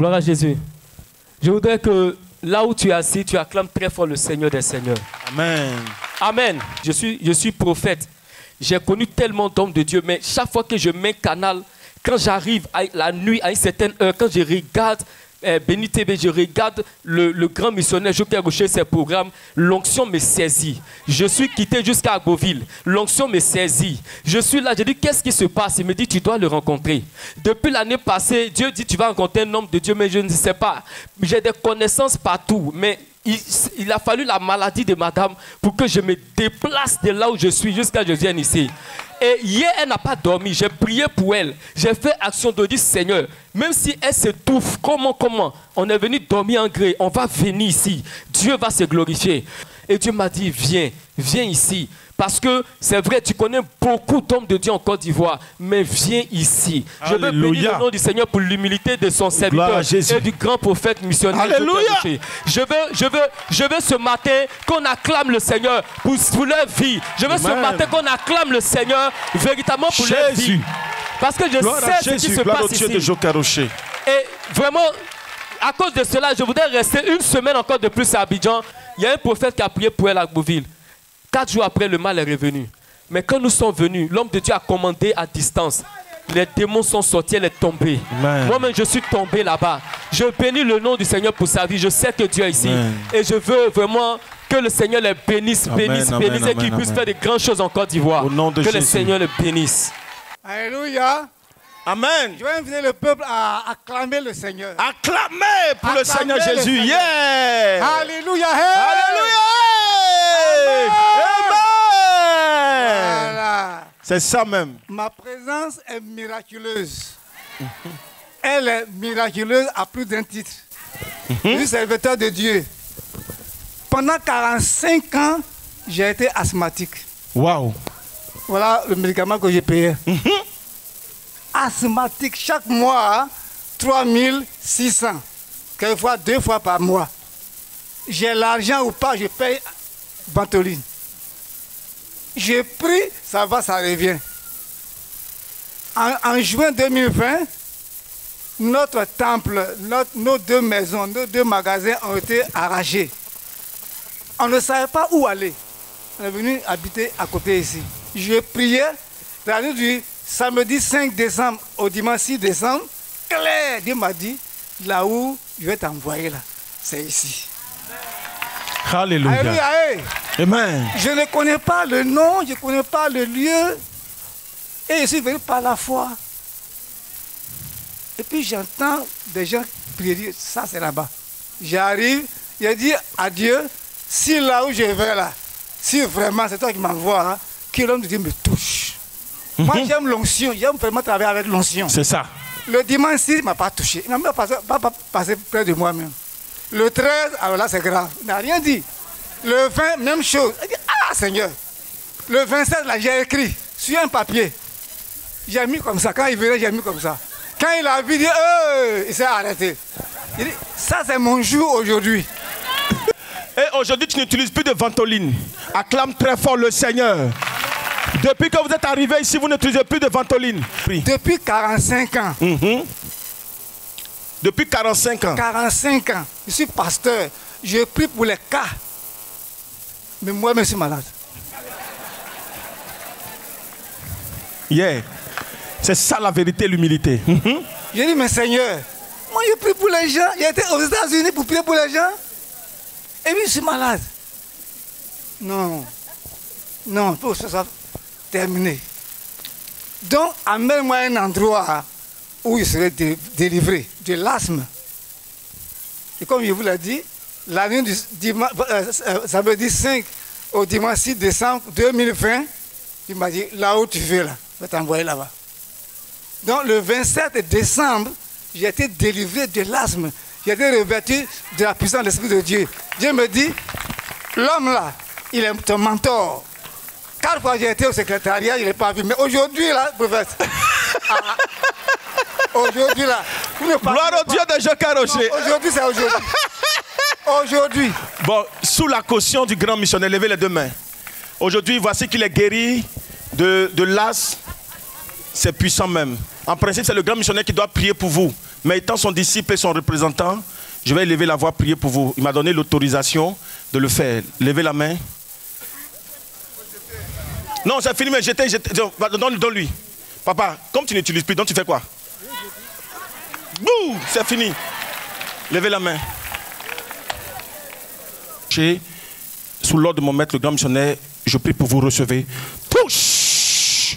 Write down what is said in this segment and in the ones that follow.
Gloire à Jésus. Je voudrais que là où tu es assis, tu acclames très fort le Seigneur des Seigneurs. Amen. Amen. Je suis prophète. J'ai connu tellement d'hommes de Dieu, mais chaque fois que je mets canal, quand j'arrive la nuit à une certaine heure, quand je regarde Béni TV, je regarde le grand missionnaire Joker Rocher, ses programmes, l'onction me saisit. Je suis quitté jusqu'à Agboville. L'onction me saisit. Je suis là, je dis qu'est-ce qui se passe? Il me dit tu dois le rencontrer. Depuis l'année passée, Dieu dit tu vas rencontrer un homme de Dieu, mais je ne sais pas. J'ai des connaissances partout, mais il a fallu la maladie de madame pour que je me déplace de là où je suis jusqu'à ce que je vienne ici. Et hier, elle n'a pas dormi. J'ai prié pour elle. J'ai fait action de dire, Seigneur, même si elle s'étouffe, comment, on est venu dormir en gré, on va venir ici. Dieu va se glorifier. Et Dieu m'a dit, viens ici. Parce que c'est vrai, tu connais beaucoup d'hommes de Dieu en Côte d'Ivoire, mais viens ici. Je veux bénir le nom du Seigneur pour l'humilité de son serviteur et du grand prophète missionnaire. Alléluia. Je veux ce matin qu'on acclame le Seigneur pour leur vie. Je veux ce matin qu'on acclame le Seigneur véritablement pour leur vie. Parce que je sais ce qui se passe ici. De Joker Rocher. Et vraiment, à cause de cela, je voudrais rester une semaine encore de plus à Abidjan. Il y a un prophète qui a prié pour elle à Agboville. 4 jours après, le mal est revenu. Mais quand nous sommes venus, l'homme de Dieu a commandé à distance. Les démons sont sortis, elle est tombée. Moi-même, je suis tombé là-bas. Je bénis le nom du Seigneur pour sa vie. Je sais que Dieu est ici. Amen. Et je veux vraiment que le Seigneur les bénisse, bénisse et qu'il puisse faire de grandes choses en Côte d'Ivoire. Que Jésus. Le Seigneur les bénisse. Alléluia. Amen. Je vais inviter le peuple à acclamer le Seigneur. Acclamer pour le Seigneur Jésus. Seigneur. Yeah. Alléluia. Hey. Alléluia. Amen. Voilà. C'est ça même. Ma présence est miraculeuse. Elle est miraculeuse à plus d'un titre. Je suis serviteur de Dieu. Pendant 45 ans, j'ai été asthmatique. Waouh. Voilà le médicament que j'ai payé. Asthmatique, chaque mois, 3600. Quelquefois 2 fois par mois. J'ai l'argent ou pas, je paye Ventoline. J'ai pris, ça va, ça revient. En juin 2020, notre temple, nos 2 maisons, nos 2 magasins ont été arrachés. On ne savait pas où aller. On est venu habiter à côté ici. Je priais, la nuit du samedi 5 décembre au dimanche 6 décembre, clair, Dieu m'a dit, là où je vais t'envoyer là, c'est ici. Alléluia. Alléluia. Amen. Je ne connais pas le nom, je ne connais pas le lieu. Et je suis venu par la foi. Et puis j'entends des gens prier, ça c'est là-bas. J'arrive, j'ai dit à Dieu, si là où je vais là, si vraiment c'est toi qui m'envoies, hein, que l'homme de Dieu me touche. Moi j'aime l'onction, j'aime vraiment travailler avec l'onction. C'est ça. Le dimanche, il ne m'a pas touché, il ne m'a pas passé près de moi-même. Le 13, alors là c'est grave, il n'a rien dit. Le 20, même chose. Il dit, ah Seigneur. Le 27, là j'ai écrit sur un papier. J'ai mis comme ça, quand il venait, j'ai mis comme ça. Quand il a vu, il dit, il s'est arrêté. Il dit, ça c'est mon jour aujourd'hui. Et aujourd'hui, tu n'utilises plus de Ventoline. Acclame très fort le Seigneur. Depuis que vous êtes arrivé ici, vous n'utilisez plus de Ventoline. Depuis 45 ans. Depuis 45 ans. 45 ans. Je suis pasteur. Je prie pour les cas. Mais moi-même, je suis malade. Yeah. C'est ça la vérité, l'humilité. J'ai dit, mais Seigneur, moi je prie pour les gens. J'ai été aux États-Unis pour prier pour les gens. Et puis je suis malade. Non. Non, il faut que ça soit terminé. Donc, amène-moi un endroit où je serai délivré de l'asthme. Et comme je vous l'ai dit, la nuit du samedi 5 au dimanche 6 décembre 2020, il m'a dit, là où tu veux, là, je vais t'envoyer là-bas. Donc le 27 décembre, j'ai été délivré de l'asthme. J'ai été revêtu de la puissance de l'Esprit de Dieu. Dieu me dit, l'homme là, il est ton mentor. 4 fois j'ai été au secrétariat, je ne l'ai pas vu. Mais aujourd'hui là, prophète, aujourd'hui là, gloire au Dieu de Joker Rocher. Aujourd'hui c'est aujourd'hui. Aujourd'hui. Bon, sous la caution du grand missionnaire, levez les 2 mains. Aujourd'hui, voici qu'il est guéri de l'asthme. C'est puissant même. En principe, c'est le grand missionnaire qui doit prier pour vous. Mais étant son disciple et son représentant, je vais lever la voix, prier pour vous. Il m'a donné l'autorisation de le faire. Levez la main. Non, c'est fini, mais donne-lui. Papa, comme tu n'utilises plus, donc tu fais quoi? Bouh, c'est fini. Levez la main. Sous l'ordre de mon maître, le grand missionnaire, je prie pour vous recevoir. Touche.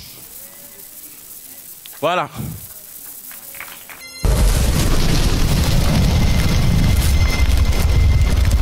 Voilà.